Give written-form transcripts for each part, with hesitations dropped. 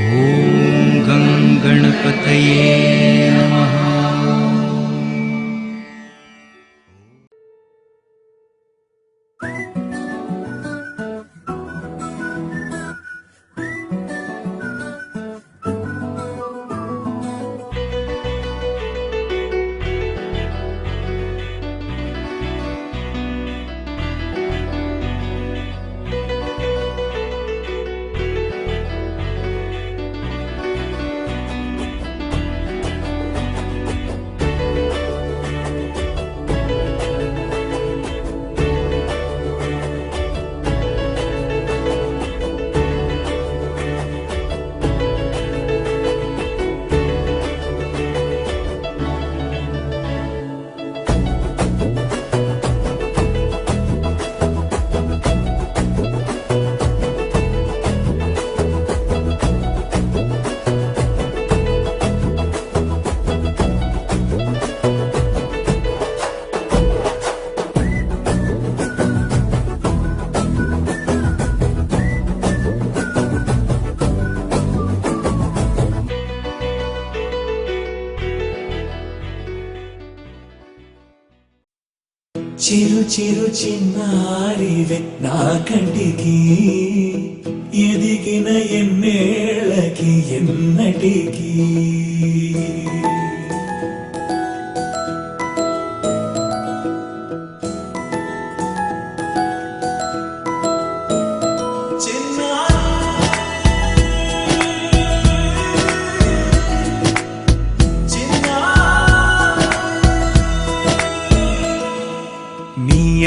ఓం గం గణపతయే నమః. చిరు చిరు చిన్నారివే నా కంటికి ఎదిగిన ఎన్నేళ్ళకి ఎన్నటికి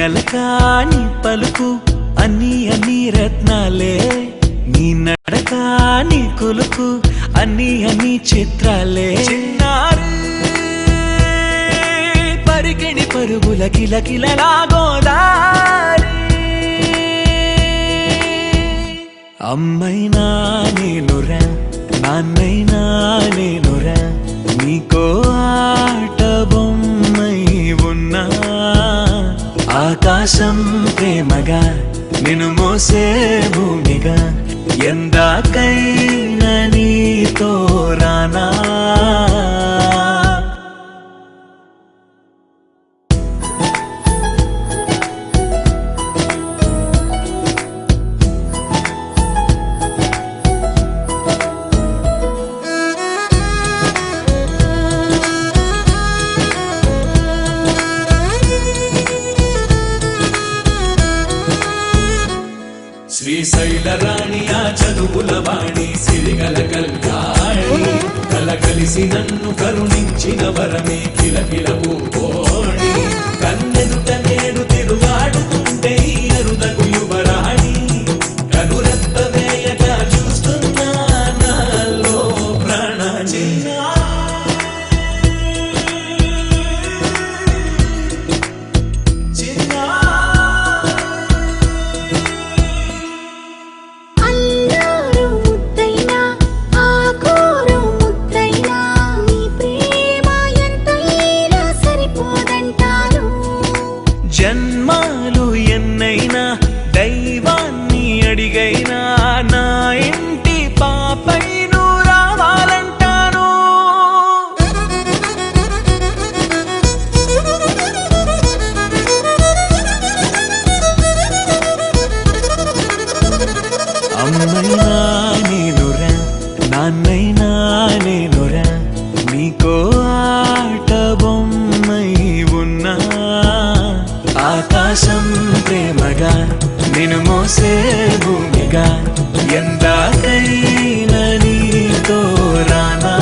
అలకాని పలుకు అన్ని అన్ని రత్నాలే నీ నడకాని కులుకు అన్ని అన్ని చిత్రాలే చిన్నారు పరికిణి పరుగుల కిలకిలలా గోదారి అమ్మైనా నేనురా నాన్నైనా నేనురా నీకో ఆట బొమ్మై ఉన్నా ఆకాశం ప్రేమగా నిన్ను మోసే భూమిగా ఎందాకైనా నీతో రానా శ్రీశైల రాణి ఆ చదువుల వాణి సిరిగల కళ్యాణి కలకలిసి నన్ను కరుణించిన వరమే కిలకిల పూకోణి కన్నెదుట నేడు తిరుగాడుతుంటే అరుదగు యువరాణి కనురెప్ప వేయక చూస్తున్నా నాలో ప్రాణ చిన్నా జన్మాలు ఎన్నైనా దైవాన్ని అడిగైనా నా ఇంటి పాపై నువ్వు రావాలంటాను అమ్మైనా నేనురా నాన్నైనా నేనురా నీకో ఆట బొమ్మై ఉన్నా ఆకాశం ప్రేమగా నిన్ను మోసే భూమిగా ఎందాకైనా నీతో రానా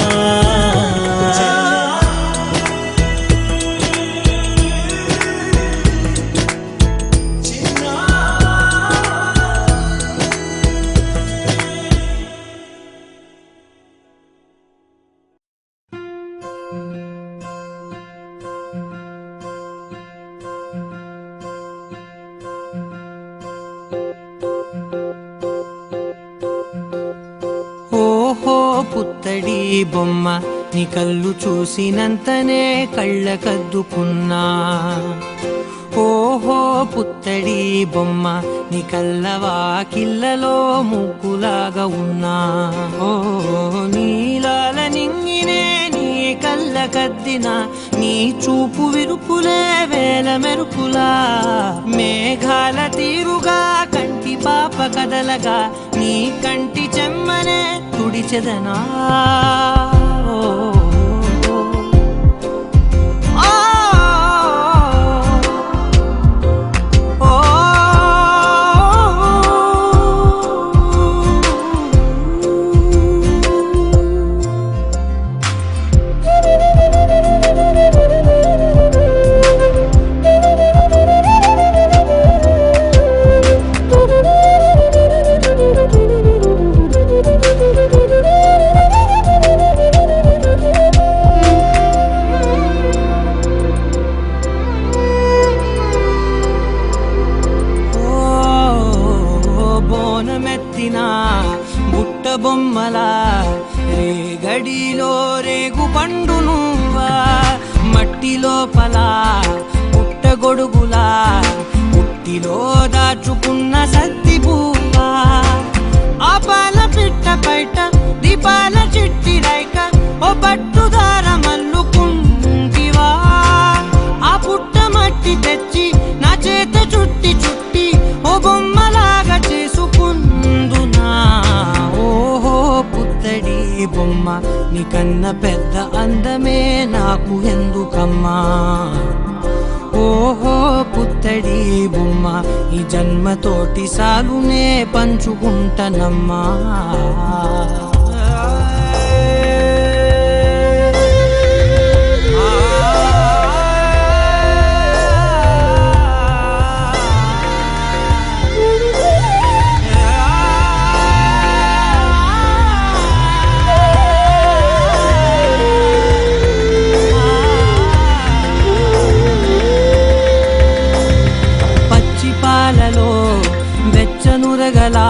పుత్తడి బొమ్మ నీ కళ్ళు చూసినంతనే కళ్ళకద్దుకున్నా ఓహో పుత్తడి బొమ్మ నీ కల్లవా కిల్లలో ముగ్గులాగా ఉన్నా ఓ నీలాల నింగినే నీ కళ్ళ కద్దిన నీ చూపు విరుపులే వేల మెరుపులా మేఘాల తీరుగా కంటి పాప కదలగా నీ కంటి చెమ్మనే తుడిచెదనా బుట్ట బొమ్మలా రేగడిలో రేగు పండు నువ్వా మట్టి లోపల పుట్ట గొడుగులా పుట్టిలో దాచుకున్న సత్తి పువ్వా ఆపాల పిట్ట బయట దీపాల చిట్టి రైక ఓ పట్టుదార మల్లుకుంటివా ఆ పుట్ట మట్టి తెచ్చి నా చేత చుట్టి చుట్టి ఓ బొమ్మలాగా చేసుకుందునా ఓహో పుత్తడి బొమ్మ నీకన్న పెద్ద అందమే నాకు ఎందుకమ్మా ఓహో పుత్తడి బొమ్మ ఈ జన్మతోటి సాగునే పంచుకుంటనమ్మా వెచ్చనురగలా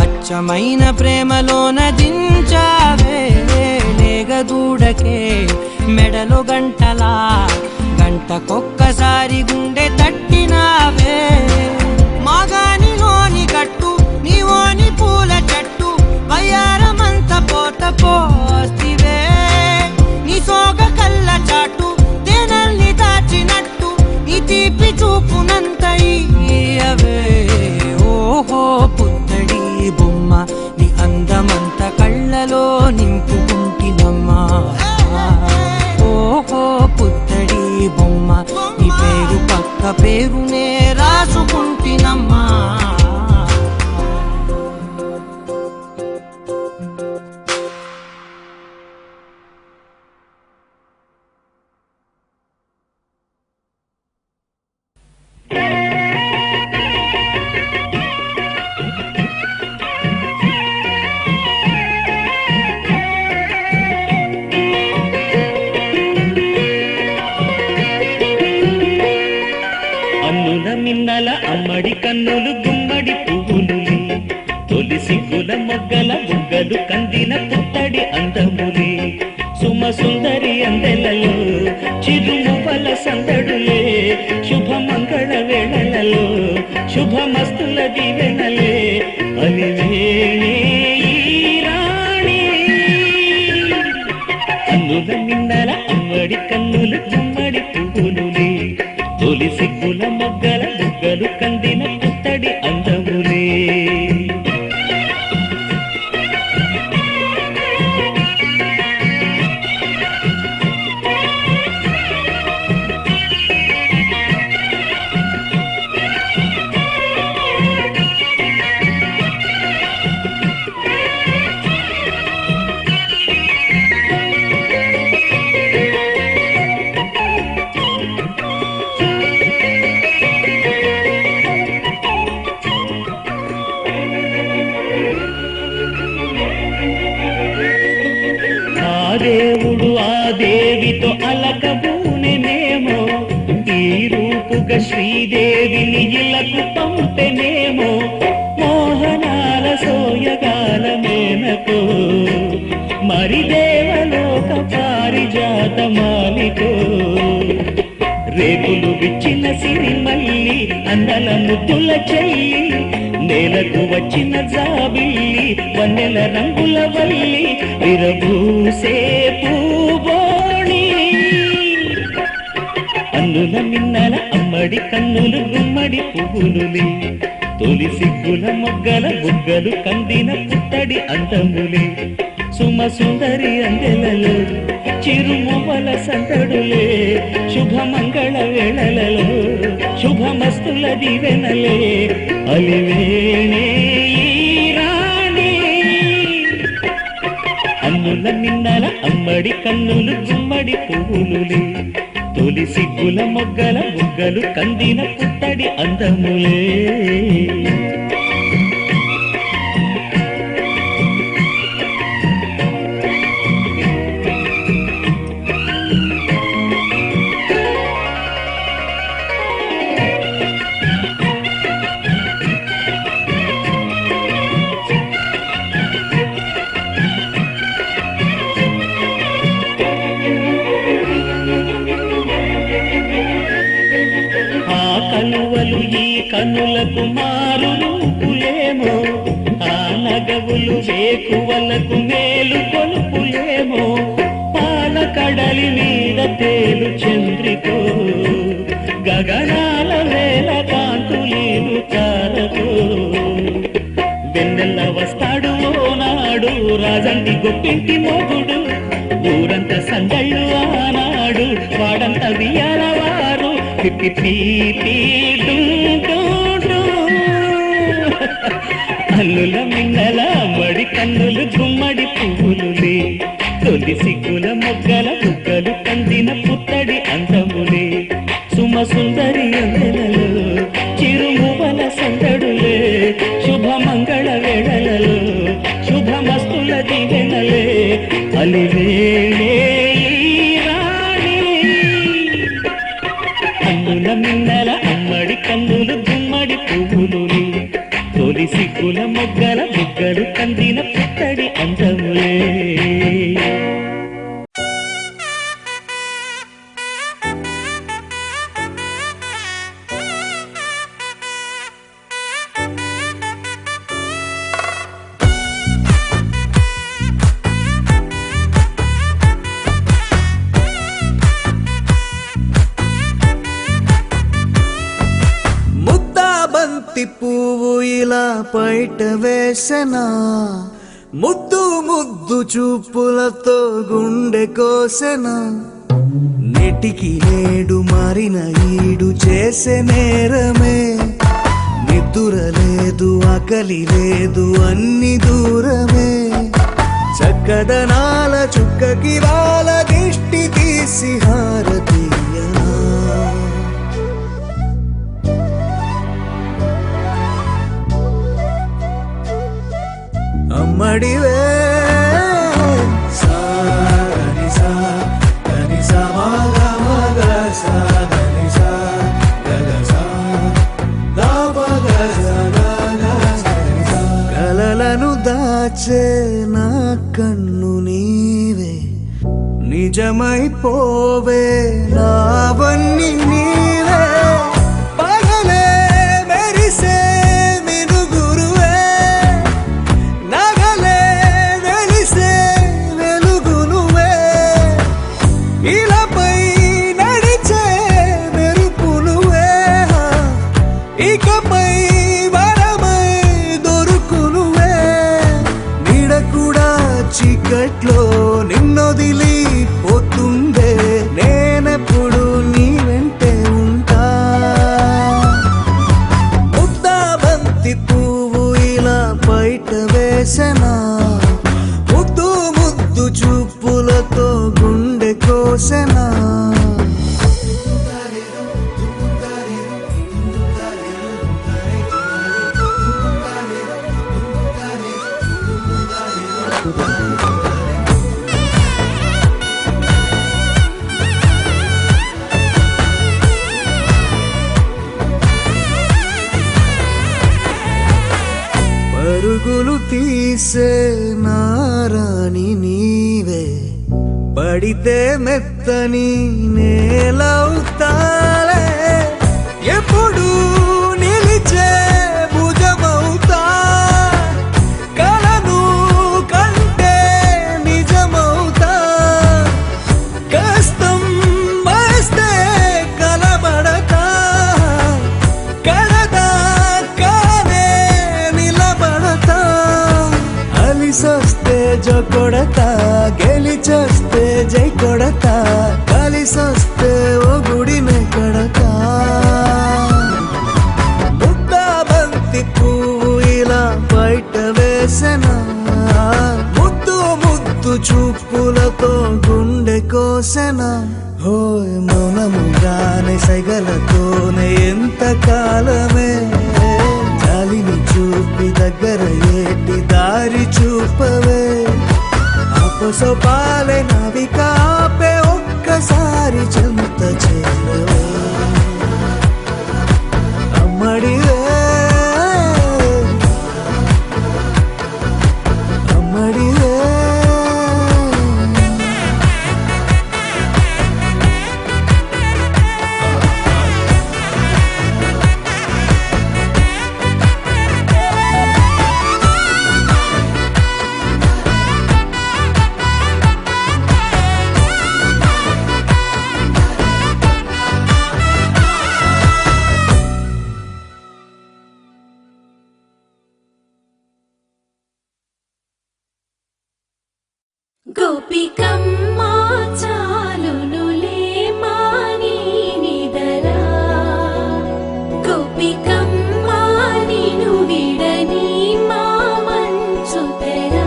అచ్చమైన ప్రేమలోన దించావే లేగదూడకే మెడలో గంటలా గంటకొక్కసారి గుండె తట్టినావే మాగానిలోని గట్టు నీవోని పూల చెట్టు వయ్యారమంత పోత పోస్తివే నీ సోగ కళ్ళ చాటు తేనల్ని దాచినట్టు నీ తీపి చూపునంత ఇయ్యవే ఓహో పుత్తడి బొమ్మ నీ అందమంత కళ్ళలో నింపుకుంటినమ్మా ఓహో పుత్తడి బొమ్మ నీ పేరు పక్క పేరునే రాసుకుంటినమ్మా మిన్నల అమ్మడి కన్నులు గుమ్మడి పువ్వులులే తొలి సిగ్గుల మొగ్గల బుగ్గలు కందిన పుత్తడి అందములే సుమ సుందరి అందెలలో చిరుమువల సందడులే శుభమంగళ వేళలలో శుభమస్తుల దీవెనలే అలివేణే రాణి అన్నుల మిన్నల అమ్మడి కన్నులు గుమ్మడి పువ్వులులే తొలి సిగ్గుల మొగ్గల బుగ్గలు కందిన పుత్తడి అందములే దేవుడు ఆ దేవితో అలకబూనెనేమో ఈ రూపుగా శ్రీదేవిని ఇలకు పంపెనేమో మోహనాల సోయగాల మేనకో మరి దేవలోక పారిజాత మాలికో రేకులు విచ్చిన సిరిమల్లి అన్నల ముద్దుల చెల్లి నేలకు వచ్చిన జాబిల్లి వన్నెల రంగుల వల్లి విరబూసే పూబోణి అన్నుల మిన్నల అమ్మడి కన్నులు గుమ్మడి పువ్వులులే తొలి సిగ్గుల మొగ్గల బుగ్గలు కందిన పుట్టడి అందములే సుమ సుందరి అందెలలో చిరుమువల సందడులే శుభమంగళ వేళలలో శుభమస్తుల దీవెనలే అలివేణే ఈ రాణి అన్నుల మిన్నల అమ్మడి కన్నులు గుమ్మడి పువ్వులులే తొలి సిగ్గుల మొగ్గల బుగ్గలు కందిన పుట్టడి అందములే కనువలు ఈ కనులకు మారు రూపులేమో ఆ నగవులు వేకువలకు మేలు కొలుపులేమో పాల కడలి మీద తేలు చంద్రితో గగనాల వేల కాంతులీలు తారతో వెన్నెల్ల వస్తాడు ఓనాడు రాజంటి గొప్పింటి మొగుడు ఊరంతా సందళ్ళు ఆనాడు వాడంత వియాలవారు అల్లుల మిన్నల మడి కన్నులు గుమ్మడి పువ్వులులే తొలి సిగ్గుల మొగ్గల బుగ్గలు కందిన పుత్తడి అందములే సుమ సుందరి అందెలలో చిరుమువల సందడులే శుభమంగళ వేళలలో శుభమస్తుల దీవెనలే అలివేళే అన్నుల మిన్నల అమ్మడి కన్నులు గుమ్మడి పువ్వులులే తొలి సిగ్గుల మొగ్గల బుగ్గలు కందిన పుట్టడి అందములే పువ్వు ఇలా పైట వేసెనా ముద్దు ముద్దు చూపులతో గుండె కోసెనా నెటికి నేడు మారిన ఈడు చేసే నేరమే నిద్ర లేదు ఆకలి లేదు అన్ని దూరమే చక్కదనాల చుక్కకి వాళ్ళ దిష్టి తీసి హారతీయనా అమ్మడివే కలలను దాచే నా కన్ను నీవే నిజమైపోవే నావన్నీ నీవే పగలే మెరిసే చీకట్లో నిన్నొదిలి పోతుందే నేనెప్పుడు నీ వెంటే ఉంటా ముద్దా బంతి పువ్వు ఇలా బయట వేసెనా ముద్దు ముద్దు చూపులతో గుండె కోసెనా పరుగులు తీసే నారాణి నీవే పడితే మెత్తని నేలవుతా కలిసొస్తే జో కొడతా, గెలిచొస్తే జై కొడతా, కలిసొస్తే ఓ గుడినే కడతా. ముద్దా బంతి పువ్వు ఇలా బయట వేసెనా, ముద్దు ముద్దు చూపులతో గుండె కోసెనా. హోయ్ మౌనముగానే సైగలతోనే ఎంత కాలమే, జాలిని చూపి దగ్గర ఏటి దారి చూపవే. అపసోపాలే నవికాపే ఒక్కసారి చెంత చేరవే. అమ్మడివే అమ్మడివే. గోపికమ్మ చాలునులే మాని నిదరా, గోపికమ్మ నిను విడని మా మంచు తెరా.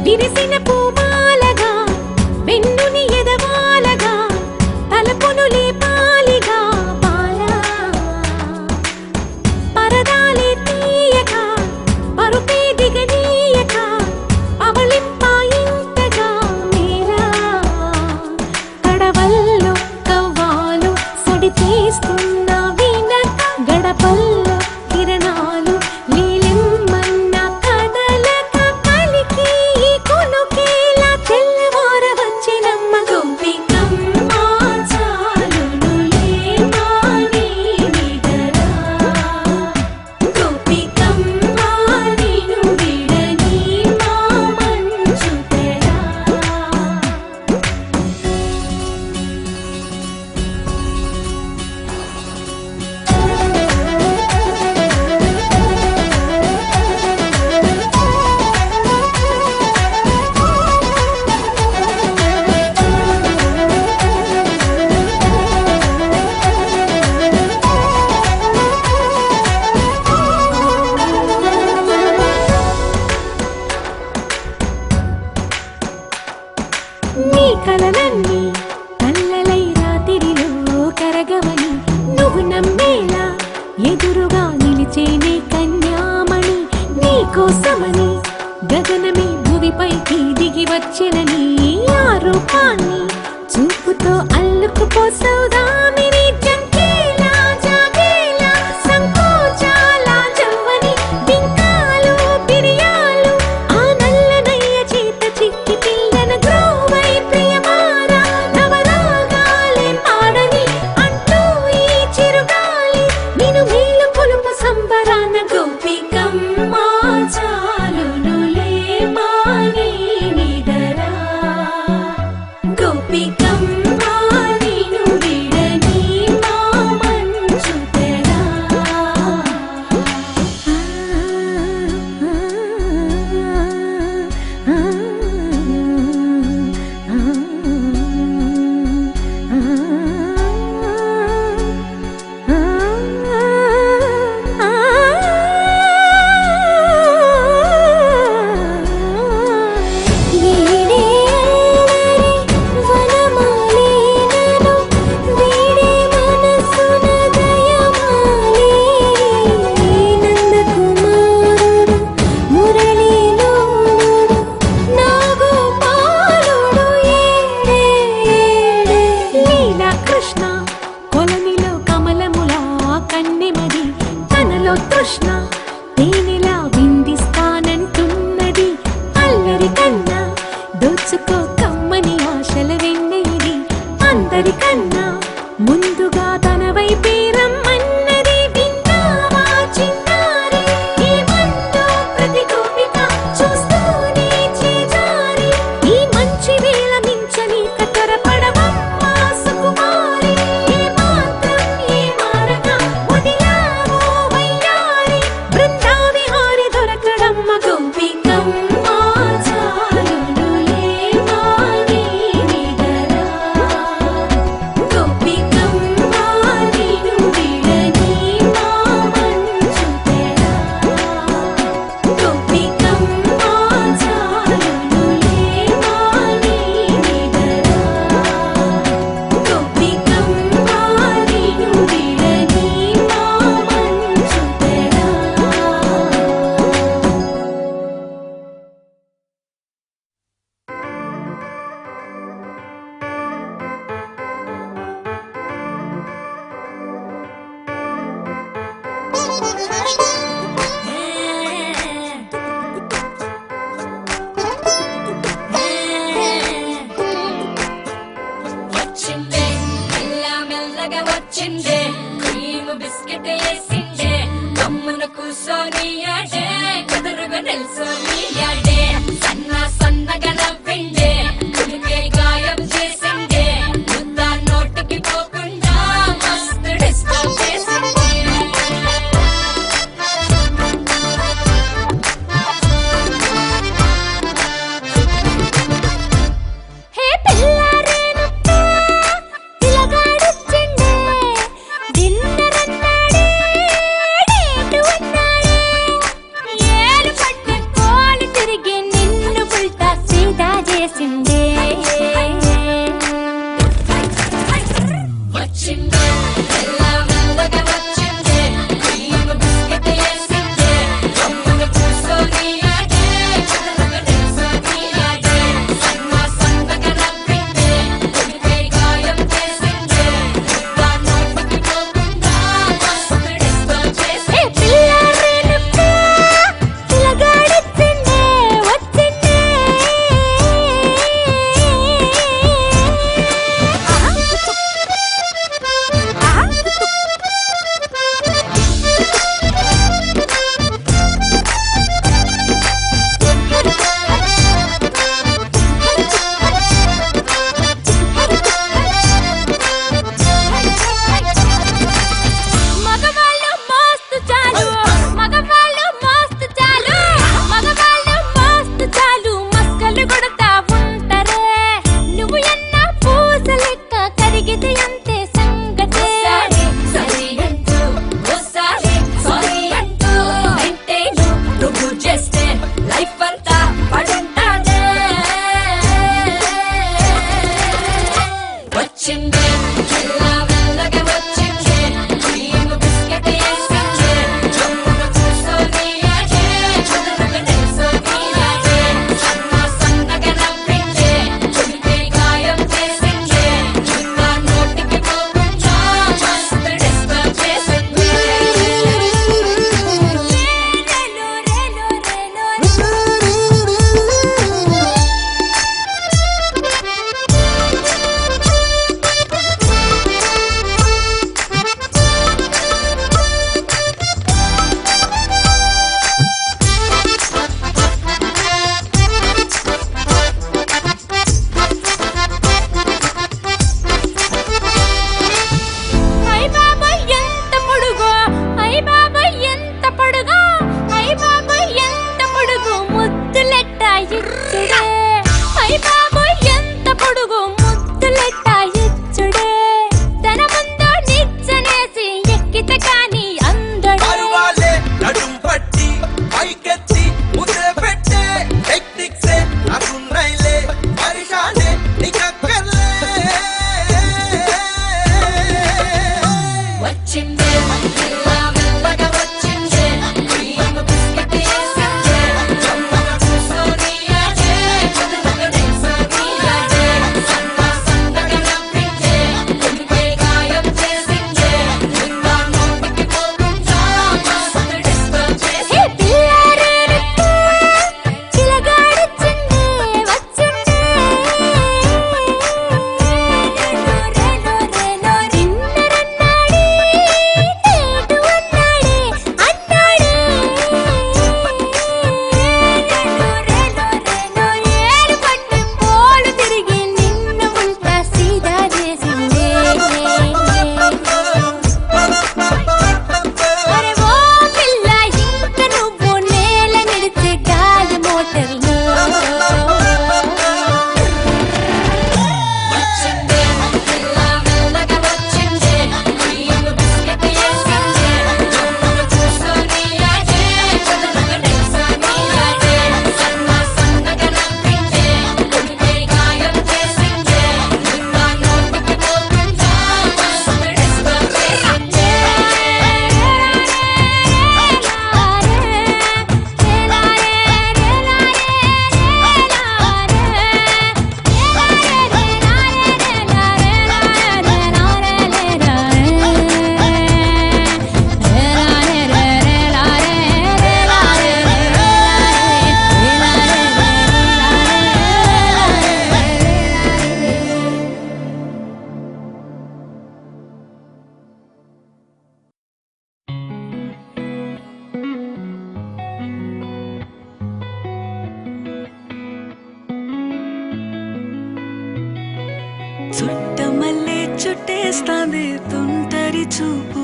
విరిసిన పూమాలగా వెన్నుని ఎదవాలగా తలపును లేపాలిగా బాలా. పరదాలే తీయక పరుపే దిగనీయక అవళింపాయింతగా మేరా. కడవల్లో కవ్వాలు సడి చేస్తున్న వీణక, గడపల్లో కిరణాలు లీలిమ్మన్న కదలక, కలికి ఈ కొనుకేలా తెల్లవార వచ్చినమ్మ. గోపికమ్మ చాలునులే మాని నిదరా, గోపికమ్మ నిను విడని మా మంచు తెరా. నీ కలలన్నీ కల్లలై రాత్రిలో కరగవని నువ్వు నమ్మేలా ఎదురుగా నిలిచేనే కన్యామణి. నీ కోసమని గగనమే భువిపైకి దిగి వచ్చినని ఆ రూపాన్ని చూపుతో అల్లుకుపోసౌదామిని. జంకేలా జాగేలా సంకోచాల జవ్వని బింకాలు బిరియాలు ఆ నల్లనయ్య చేత చిక్కి పిల్లన గ్రోవై ప్రియమారా. నవరాగాలే పాడని అంటూ ఈ చిరుగాలి నిను మేలు కొలుపు సంబరాన. గోపికమ్మ చాలునులే మాని నిదరా, గోపికమ్మ నిను విడని మా మంచు తెరా. తృష్ణ తేనెలా విందిస్తానంటున్నది. అల్లరి కన్నా దోచుకో కమ్మని ఆశల వెన్నెయిది. అందరికన్నా ముందుగా తన వైపే రమ్మన్నది. విన్నావా చిన్నారి ఏమంటూ ప్రతి గోపిక చూస్తూనే చేజారి. ఈ మంచి వేళ మించని కతరపడవమ్మా సుకుమారి. ఏ మాత్రం ఏ మారగా వేసిండే కమ్మున కూసోని ఆడే కుదురుగా నిల్సోని ఆడే సన్నగా నవ్విండే కులికే గాయం చేసిండే ముద్ద నోటికి పోకుండా మస్తు డిస్కో చేసిండే హే పిల్లారేనప్ప పిల్లగాడొచ్చిండే డిన్నర్ అన్నాడే డేటు అన్నాడే ఏలు పట్టుకొని చుట్టమల్లే చుట్టేస్తాంది తుంటరి చూపు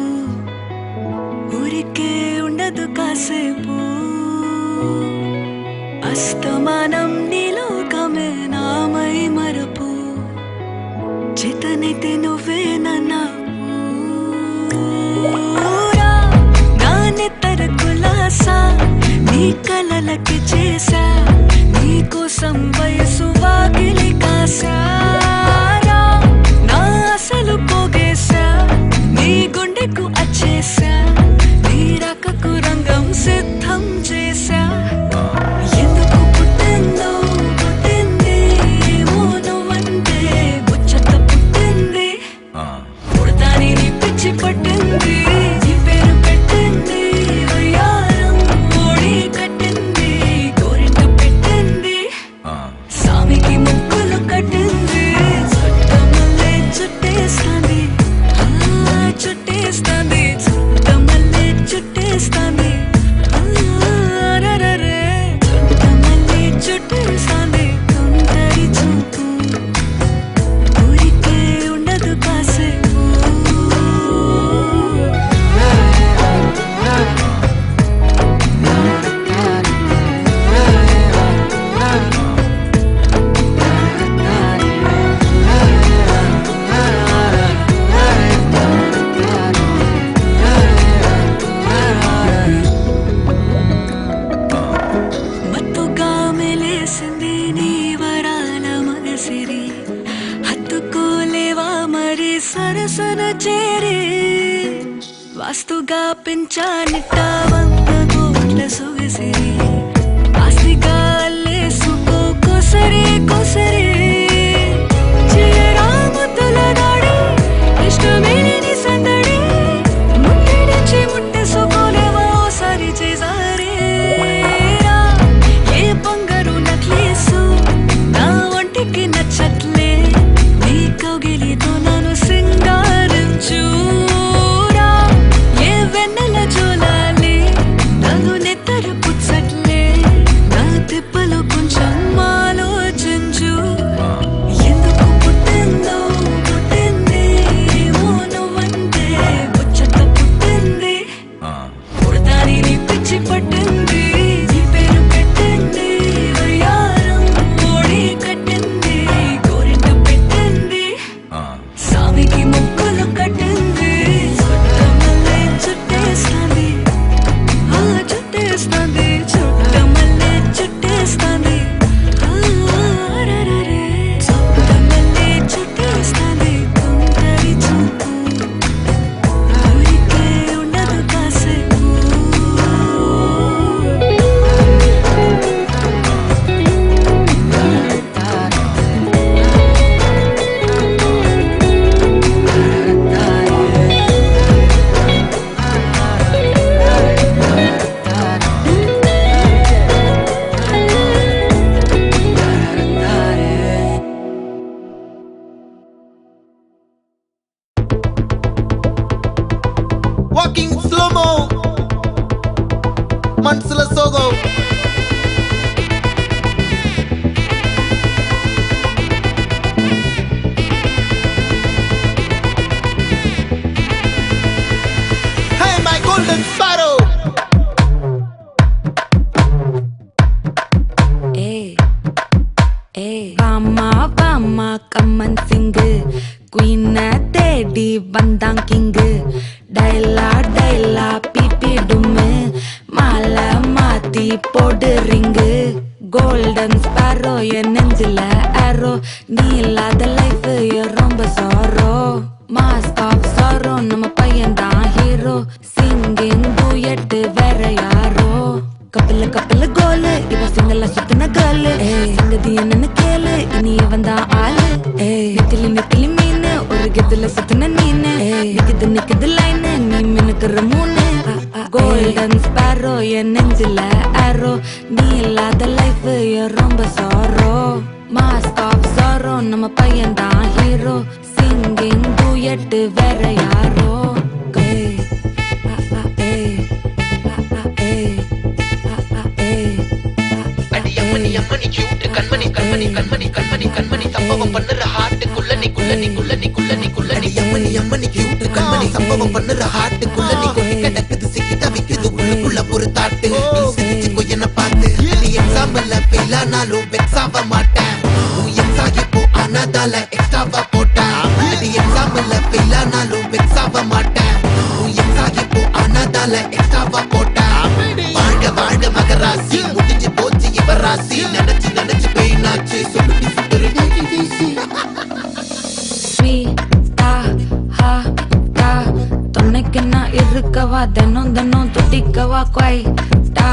ఊరికే ఉండదు కాసేపు అస్తమానం నీలోకమే నామై మరపు చేతనైతే నువ్వే నన్నా నాన్నెత్తర కులాసా నీ కలలకి చేసా నీ కోసం వయసు వాకిలి కాసా నా అసలు పోగేశా నీ గుండెకు అచ్చేసా నీ రకకు రంగం సిద్ధం చేశా ఎందుకు పుట్టిందో పుట్టింది ఏమో నువ్వంటే ముచ్చట పుట్టింది పుడతాని నీ పిచ్చి పట్టింది నీ పేరు పెట్టింది వయ్యారం ఓడి కట్టింది గోరింట పెట్టింది సామికి ముక్కులు కట్టింది చుట్టమల్లే చుట్టేస్తాంది చుట్టేస్తాంది చుట్టమల్లే చుట్టేస్తాంది రరరే చుట్టమల్లే చుట్టేస్తాంది తుంటరి చూపు ఊరికే ఉండదు కాసేపు మత్తుగా మెలేసింది నీ వరాల మనసిరి హత్తుకోలేవా మరి సరసన చేరి వాస్తుగా పెంచానిట్ట 100 కోట్ల సొగసిరి ఆస్తిగా అల్లేసుకో కొసరి కొసరి చిరాముతుల దాడి ఇష్టమేని సందడి ముట్టడిచి ముట్టేసుకోలేవా ఓసారి చేసారి ఏ బంగారు నక్లేసు నా ఒంటికి నచ్చట్లే నీ కౌగిలితో నన్ను సింగారించురా ఏ వెన్నెల జోలాలి నన్ను నెత్తర పుచ్చట్లే నా తిప్పలు కొంచెం ఆలోచించు ఎందుకు పుట్టిందో పుట్టింది ఏమో నువ్వంటే ముచ్చట పుట్టింది పుడతాని నీ పిచ్చి పట్టింది నీ పేరు పెట్టింది వయ్యారం ఓడి కట్టింది గోరింట పెట్టింది సామికి ముక్కులు కట్టింది చుట్టమల్లే చుట్టేస్తాంది చుట్టేస్తాంది చుట్టమల్లే చుట్టేస్తాంది రరరే చుట్టమల్లే చుట్టేస్తాంది తుంటరి చూపు ఊరికే ఉండదు కాసేపు వాకింగ్ స్లోమో మనసుల సోగో Hey my golden sparrow Bama கம்மன் சிங்கு குயின தேடி வந்தான் கிங்கு டைலா டைலா பிபி டும்மு மாலை மாத்தி போடு ரிங்கு கோல்டன் ஸ்பாரோ என் நெஞ்சில ஆரோ நீ இல்லாத லைஃப் ரொம்ப சாரோ மாஸ்க் ஆஃப் சாரோ நம்ம பையன் தான் ஹீரோ சிங்கிங் டூயட் வேற யாரோ கப்பல கப்பல கோலு இவ சிங்கல சுத்தின கேர்ளு சங்கதி என்னன்னு கேளு இனி இவன் தான் ஆளு நெத்திலி நெத்திலி மீனு ஒரு கெத்துல சுத்தின நீனு நிக்குது நிக்குது லைனு நீ மினுக்குற மூணு கோல்டன் ஸ்பாரோ என் நெஞ்சில ஆரோ நீ இல்லாத லைஃப் ரொம்ப சாரோ மாஸ்க் ஆஃப் சாரோ நம்ம பையன் தான் ஹீரோ சிங்கிங் டூயட் வேற யாரோ அடி அம்மனி அம்மனி கியூட் கண்மணி கண்மணி கண்மணி கண்மணி கண்மணி சம்பவம் பண்ணுற ஹார்ட்டுக்குள்ள நீ சம்பவம் பண்ணுற ஹார்ட்டுக்குள்ள நீ கொட்டி கிடக்குது சிக்கி தவிக்குது உள்ளுக்குள்ள ஒரு தாட்டு நீ சிரிச்சுக்கோ என்ன பார்த்து நீ எக்ஸாம்பிள் ஃபெயில் ஆனாலும் வெக்ஸ் ஆக மாட்டேன் உன் எக்ஸ் ஆகி போ ஆனாதால எக்ஸ்ட்ராவா போட்டேன் நீ எக்ஸாம்பிள் ஃபெயில் ஆனாலும் வெக்ஸ் ஆக மாட்டேன் உன் எக்ஸ் ஆகி போ ஆனாதால எக்ஸ்ட்ராவா போட்டேன் வாழ்க வாழ்க மகராசி முடிஞ்சு போச்சு இவ ராசி நினைச்சு நினைச்சு பெயினாச்சு சொல்லி சுட்டுரு துணைக்கு நான் இருக்கவா தினம் தினம் துடிக்கவா குவைட்டா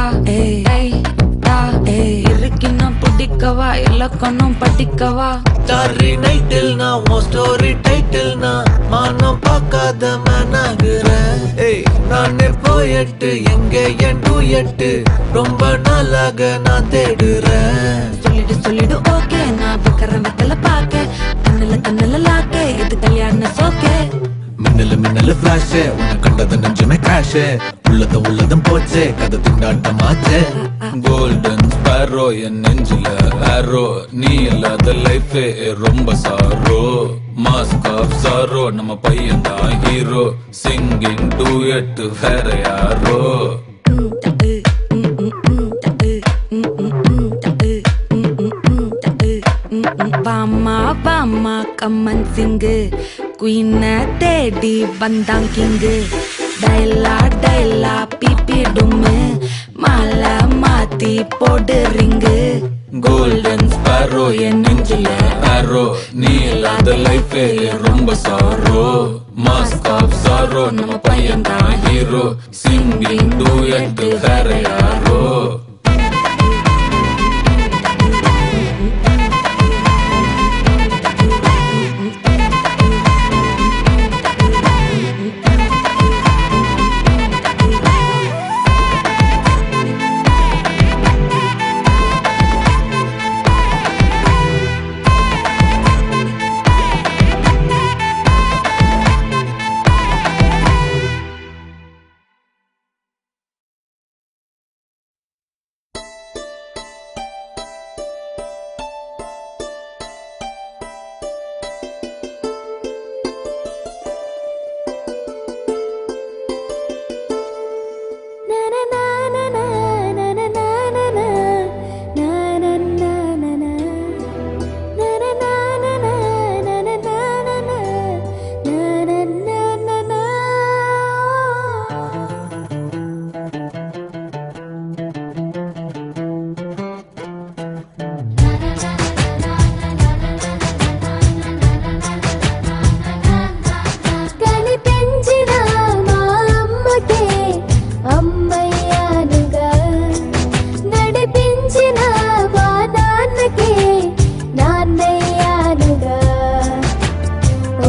இருக்கின்னா பிடிக்கவா இலக்கணம் படிக்கவா ஸ்டாரி நைட்டில் நான் உன் ஸ்டோரி டைட்டில் நான் மானம் பார்க்காத மேனாகிறேன் நானே போயிட்டு எங்க என் டூயட்டு ரொம்ப நாளாக நான் தேடுறேன் சொல்லிடு ஓகே நான் பக்கற வெத்தல பாக்க கண்ணுல லாக்கே இது கல்யாண சோக்கே மின்னல ஃபிளாஷ் உன்னை கண்டது நெஞ்சுமே கிராஷ் உள்ளதும் போச்சே கதை திண்டாட்டமாச்சே கோல்டன் ஸ்பாரோ என் நெஞ்சில ஆரோ நீ இல்லாத லைஃபே ரொம்ப சாரோ மாஸ்க் ஆஃப் சாரோ நம்ம பையன் தான் ஹீரோ சிங்கிங் டூயட் வேற யாரோ வாமா கம்மன் சிங்கு குயின தேடி வந்தான் கிங்கு டைலா பிபி டும்மு மாலை மாத்தி போடு ரிங்கு கோல்டன் ஸ்பாரோ என் நெஞ்சில ஆரோ நீ இல்லாத லைஃபே ரொம்ப சாரோ மாஸ்க் ஆஃப் சாரோ நம்ம பையன் தான் ஹீரோ சிங்கிங் டூயட் வேற யாரோ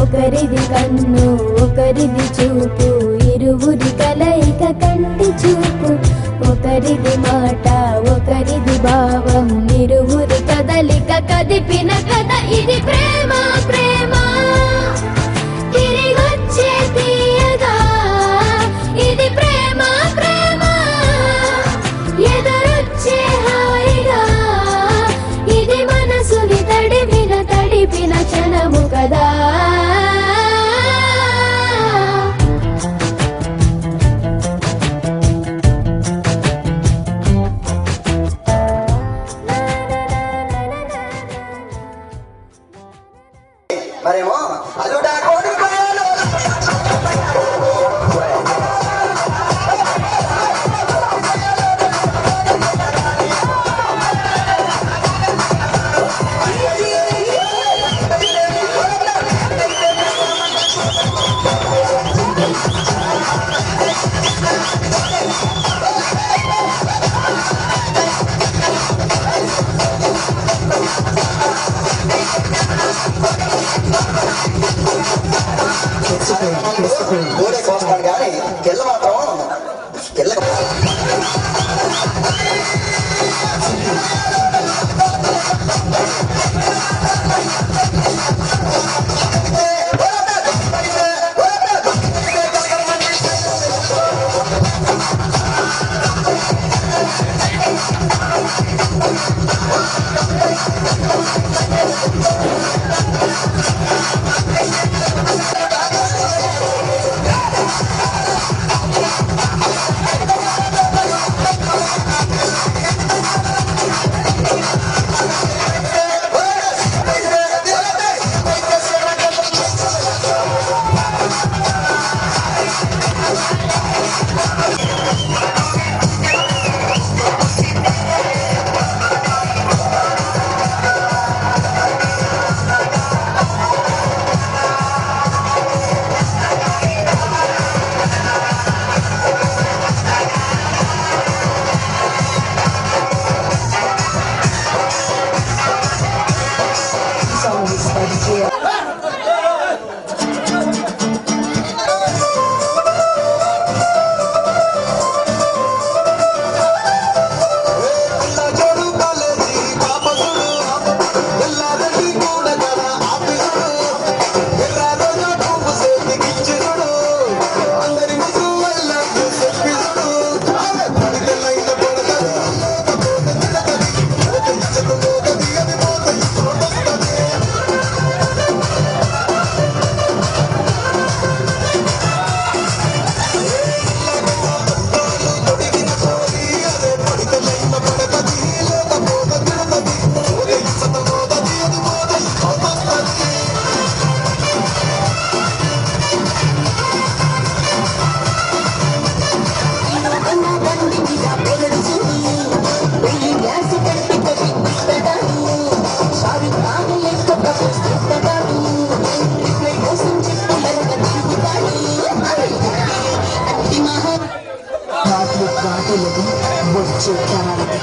ఒకరిది కన్ను ఒకరిది చూపు ఇరువురి కలయిక కంటి చూపు ఒకరిది మాట ఒకరిది భావం ఇరువురి కదలిక కదిపిన కథ ఇది ప్రేమ ప్రేమ తిరిగొచ్చే తీయగా ఇది ప్రేమ ప్రేమ ఎదురొచ్చే హాయిగా ఇది మనసుని తడిపిన క్షణము కదా మరేమో అల్లుడా కోడిపోయాను గోడే కోస్తాను కానీ కెల్ల మాత్రం కెల్ల ఘాట్లు ఘాటులది బొచ్చు తారది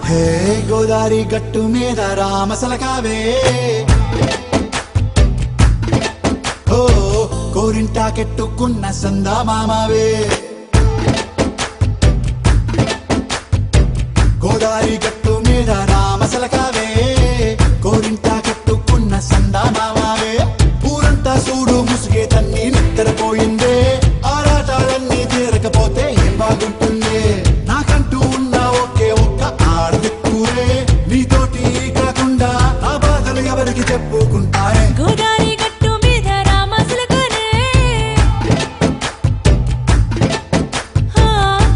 హే గోదారి గట్టు మీద రామసలకావే ఓ కోరింటా కెట్టుకున్న సందా మామావే గోదారి గట్టు మీద రామసలకావే కోరింటా కెట్టుకున్న సందా మామావే ఊరంతా చూడు ముసుగే తన్ని నిద్రపోయిందే ఆరాటాలన్నీ తీరకపోతే ఏం బాగుంటుంది నాకంటూ ఉన్న ఒకే ఒక్క ఆడదిక్కురే నీతోటి కాకుండా ఆ బాధలు ఎవరికి చెప్పుకుంటారే గోదారి గట్టు మీద రామసులకనే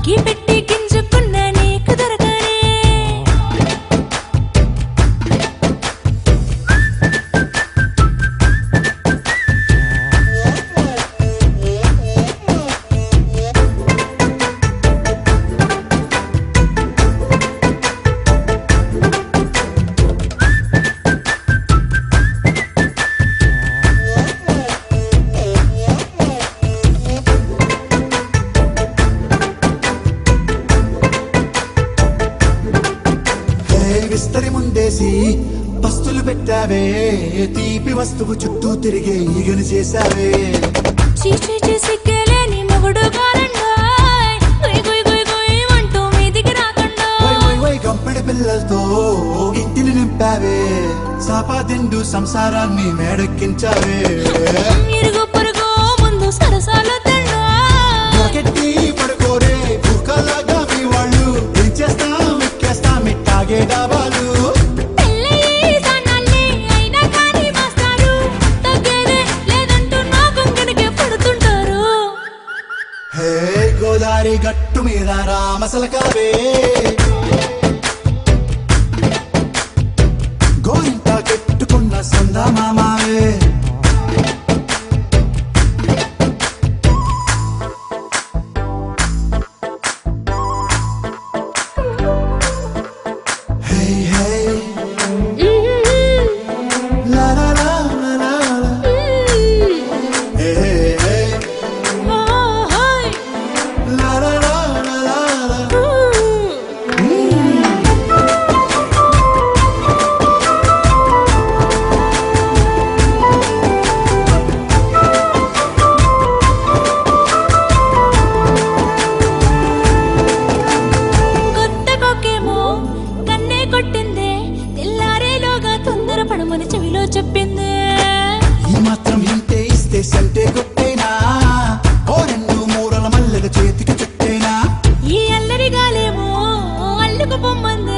గీ పెట్టి గింజుకున్న నీకు దొరకనే విస్తరి ముందేసి పస్తులు పెట్టావే తీపి వస్తువు చుట్టూ తిరిగే ఈగను చేశావే చీచీ చేసి కేలేని మొగుడు కాలండాయ్ గుయ్ గుయ్ గుయ్ గుయ్ అంటూ మీదికి రాకుండా వై గంపెడి పిల్లలతో ఇంటిని నింపావే సాపాదిండు సంసారాన్ని మేడెక్కించావే ఇరుగు పొరుగు ముందు సరసాలు తండా రాకెట్టి పడుకోరే కుక్కలాగా మీ వాళ్ళు ఏం చేస్తాం ఎక్కేస్తాం ఇట్టాగే డాబాలు పెళ్ళయి సన్నాళ్ళే అయినా కానీ మాస్తారు తగ్గేదే లేదంటూ నా కొంగనికే పడుతుంటారు హే గోదారి గట్టు మీద రామసలకావే గోరింట కెట్టుకున్న సందా మామావే హే హే లా లా లా లా లా లా. హే హే ఓహోయ్ లా లా లా లా లా లా. కొత్త కొక్కేమో కన్నే కొట్టిందే తెల్లారేలోగా తొందర పడమని చెవిలో చెప్పిందే ఈ మాత్రం ఇంతే ఇస్తే సంటే కొట్టేనా ఓ రెండు మూరల మల్లెల చేతికి చుట్టేనా ఈ అల్లరి గాలేమో అల్లుకు పొమ్మందే